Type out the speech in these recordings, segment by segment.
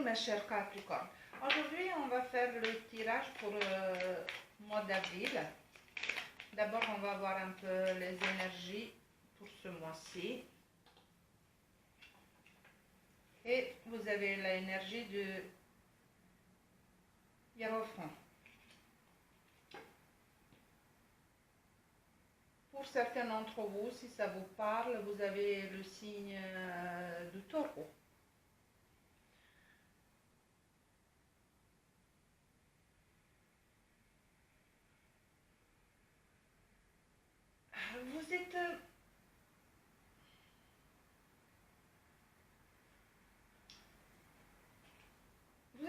mes chers Capricornes. Aujourd'hui, on va faire le tirage pour le mois d'avril. D'abord, on va voir un peu les énergies pour ce mois-ci. Et vous avez l'énergie de Hiérophant. Pour certains d'entre vous, si ça vous parle, vous avez le signe du taureau. Vous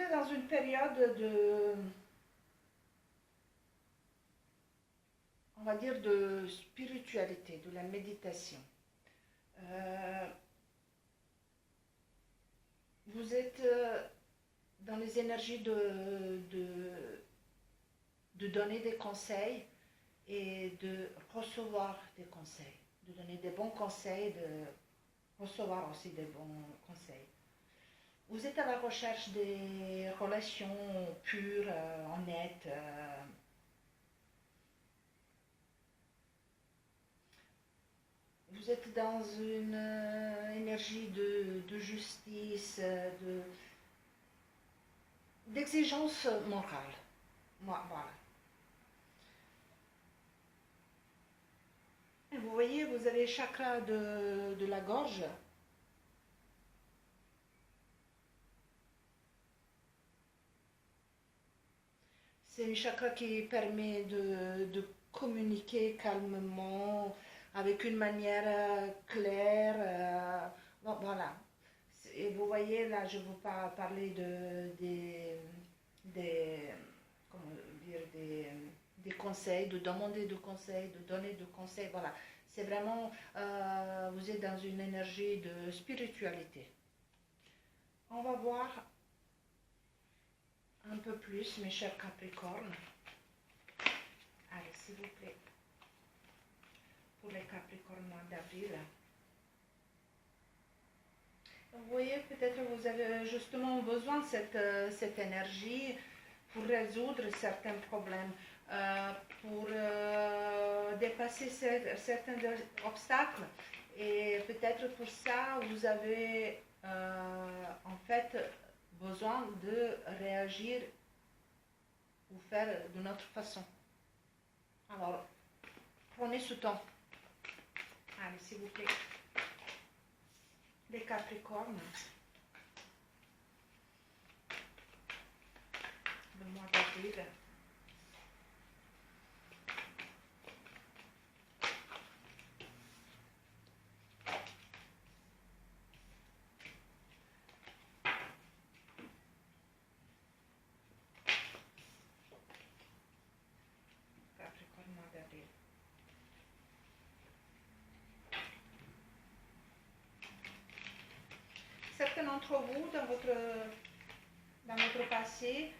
êtes dans une période de, on va dire, de spiritualité, de la méditation. Vous êtes dans les énergies de donner des conseils et de recevoir des conseils, de donner des bons conseils, de recevoir aussi des bons conseils. Vous êtes à la recherche des relations pures, honnêtes. Vous êtes dans une énergie de justice, d'exigence morale. Voilà. Et vous voyez, vous avez le chakra de la gorge. C'est un chakra qui permet de communiquer calmement, avec une manière claire. Voilà. Et vous voyez, là, je vous parler comment dire, des conseils, de demander de conseils, de donner de conseils. Voilà. C'est vraiment, vous êtes dans une énergie de spiritualité. On va voir un peu plus, mes chers Capricornes. Allez, s'il vous plaît, pour les Capricornes mois d'avril. Vous voyez, peut-être vous avez justement besoin de cette énergie pour résoudre certains problèmes, pour dépasser certains obstacles. Et peut-être pour ça, vous avez en fait besoin de réagir ou faire d'une autre façon. Alors, prenez ce temps. Allez, s'il vous plaît. Les Capricornes, le mois d'avril. Capricorne, mois d'avril. Certains d'entre vous, dans votre passé,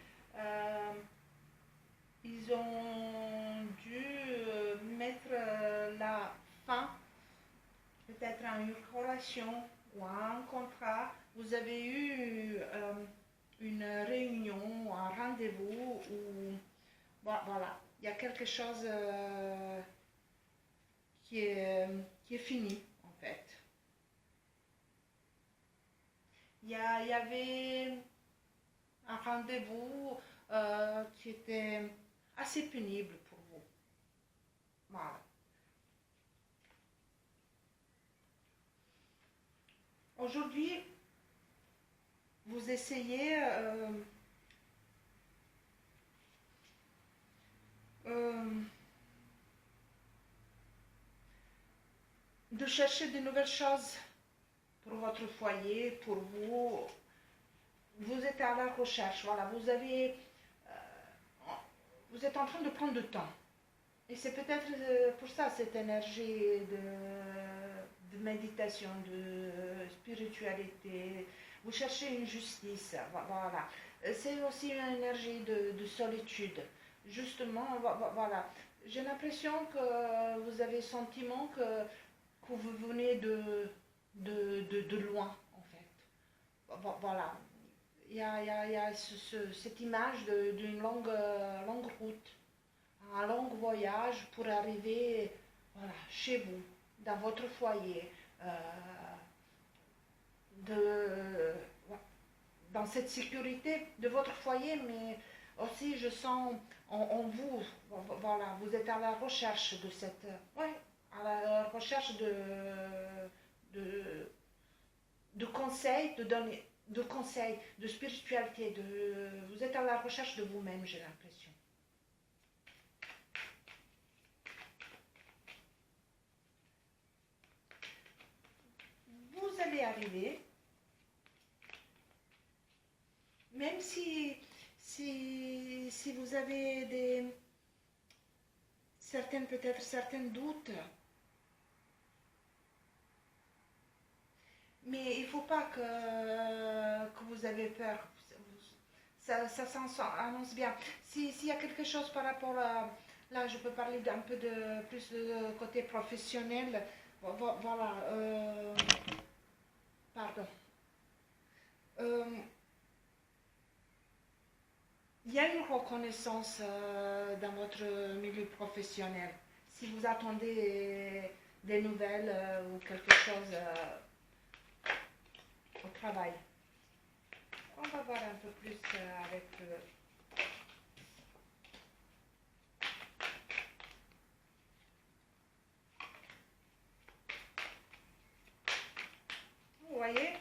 ils ont dû mettre la fin, peut-être à une relation ou à un contrat. Vous avez eu une réunion, un rendez-vous où, voilà, il y a quelque chose qui est fini, en fait. Il y avait un rendez-vous qui était assez pénible pour vous. Voilà. Aujourd'hui, vous essayez de chercher de nouvelles choses pour votre foyer, pour vous. Vous êtes à la recherche, voilà, vous êtes en train de prendre du temps. Et c'est peut-être pour ça cette énergie de méditation, de spiritualité. Vous cherchez une justice, voilà. C'est aussi une énergie de solitude. Justement, voilà. J'ai l'impression que vous avez le sentiment que vous venez de loin, en fait. Voilà. il y a cette image d'une longue route, un long voyage pour arriver voilà, chez vous, dans votre foyer, de, dans cette sécurité de votre foyer, mais aussi je sens en vous, voilà, vous êtes à la recherche de cette, ouais, à la recherche de, de conseils, de donner, de conseils, de spiritualité, vous êtes à la recherche de vous-même, j'ai l'impression. Vous allez arriver, même si vous avez peut-être certains doutes, mais il ne faut pas que vous avez peur. Ça s'annonce bien. S'il y a quelque chose par rapport à... Là, je peux parler d'un peu plus de côté professionnel. Voilà. Pardon. Euh, il y a une reconnaissance dans votre milieu professionnel. Si vous attendez des nouvelles ou quelque chose au travail. On va voir un peu plus avec vous voyez,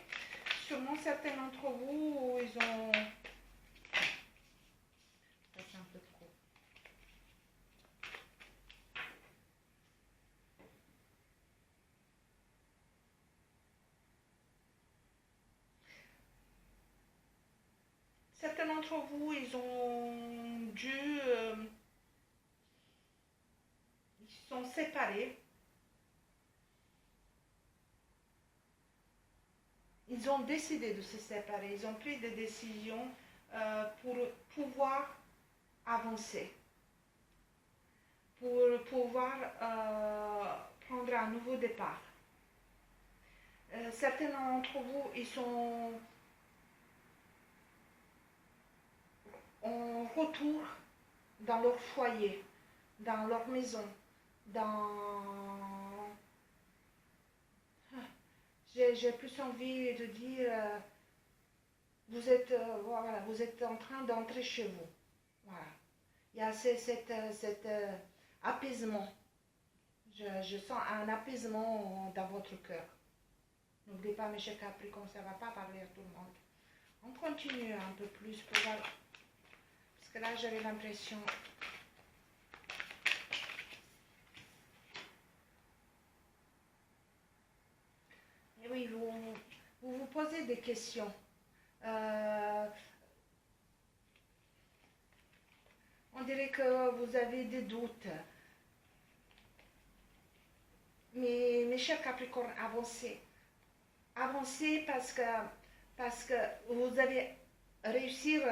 sûrement certains d'entre vous, ils ont... Ça c'est un peu trop. Certains d'entre vous, ils ont dû... ils sont séparés. Ils ont décidé de se séparer. Ils ont pris des décisions pour pouvoir avancer. Pour pouvoir prendre un nouveau départ. Certains d'entre vous, ils sont en retour dans leur foyer, dans leur maison, dans... J'ai plus envie de dire, voilà, vous êtes en train d'entrer chez vous. Voilà. Il y a cet apaisement. Je sens un apaisement dans votre cœur. N'oubliez pas, mes chers Capricornes, ça ne va pas parler à tout le monde. On continue un peu plus pour voir. Parce que là, j'avais l'impression... Et oui, vous posez des questions. On dirait que vous avez des doutes. Mais mes chers Capricornes, avancez. Avancez parce que vous allez réussir.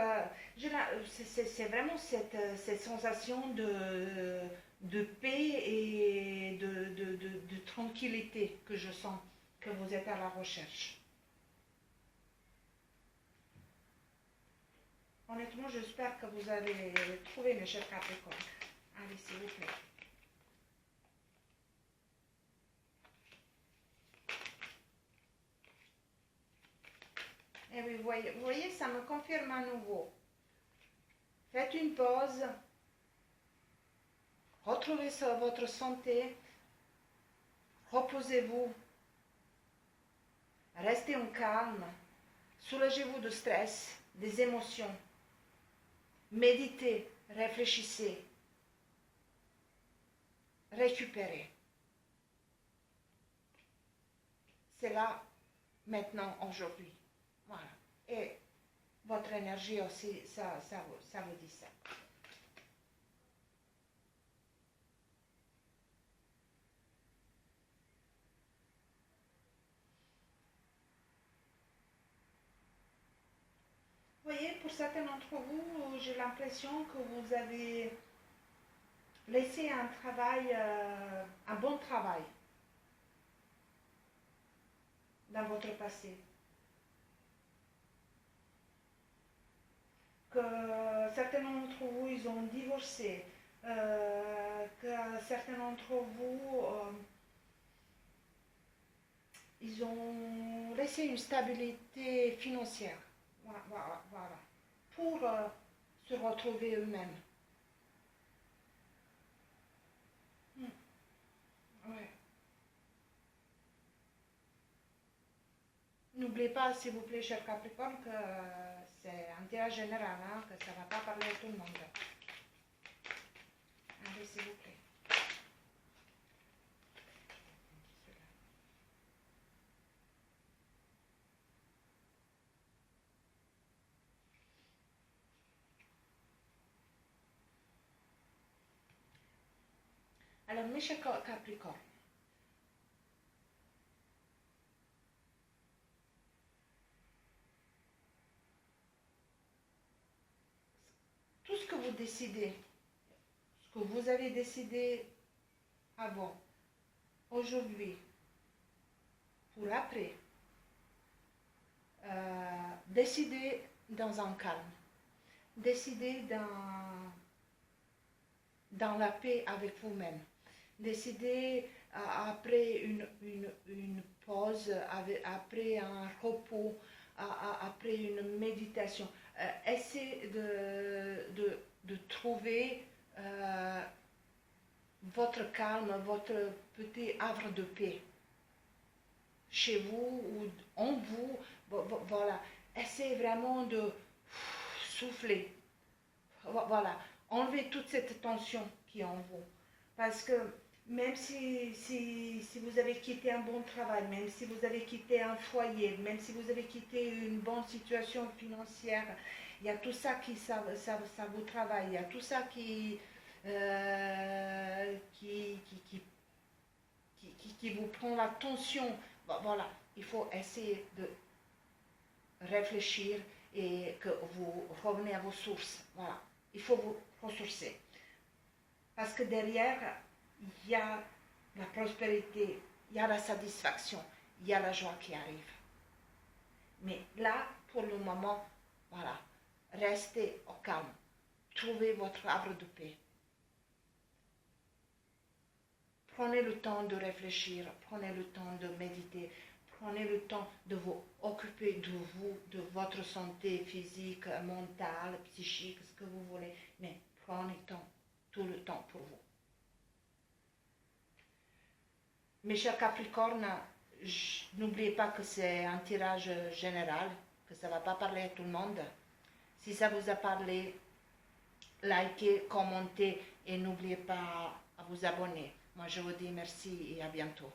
C'est vraiment cette sensation de paix et de tranquillité que je sens que vous êtes à la recherche. Honnêtement, j'espère que vous allez trouver, mes chers Capricornes. Allez, s'il vous plaît. Et oui, vous voyez, ça me confirme à nouveau. Faites une pause. Retrouvez votre santé. Reposez-vous. Restez en calme. Soulagez-vous de stress, des émotions. Méditez, réfléchissez. Récupérez. C'est là, maintenant, aujourd'hui. Voilà. Et votre énergie aussi, ça vous dit ça. Vous voyez, pour certains d'entre vous, j'ai l'impression que vous avez laissé un travail, un bon travail dans votre passé. certains d'entre vous, ils ont divorcé, que certains d'entre vous, ils ont laissé une stabilité financière, voilà, pour se retrouver eux-mêmes. Ouais. N'oubliez pas, s'il vous plaît, cher Capricorne, que c'est un tirage général, hein, que ça ne va pas parler à tout le monde. Allez, s'il vous plaît. Alors, mes chers Capricornes, tout ce que vous décidez, ce que vous avez décidé avant, aujourd'hui, pour après, décidez dans un calme, décidez dans la paix avec vous-même, décidez après une pause, après un repos, après une méditation. Essayez de trouver votre calme, votre petit havre de paix chez vous ou en vous. Voilà. Essayez vraiment de souffler. Voilà. Enlevez toute cette tension qui est en vous. Parce que même si vous avez quitté un bon travail, même si vous avez quitté un foyer, même si vous avez quitté une bonne situation financière, il y a tout ça ça vous travaille, il y a tout ça qui vous prend la tension. Voilà, il faut essayer de réfléchir et que vous revenez à vos sources. Voilà, il faut vous ressourcer. Parce que derrière, il y a la prospérité, il y a la satisfaction, il y a la joie qui arrive. Mais là, pour le moment, voilà, restez au calme. Trouvez votre arbre de paix. Prenez le temps de réfléchir, prenez le temps de méditer, prenez le temps de vous occuper de vous, de votre santé physique, mentale, psychique, ce que vous voulez. Mais prenez tout le temps pour vous. Mes chers Capricornes, n'oubliez pas que c'est un tirage général, que ça ne va pas parler à tout le monde. Si ça vous a parlé, likez, commentez et n'oubliez pas à vous abonner. Moi, je vous dis merci et à bientôt.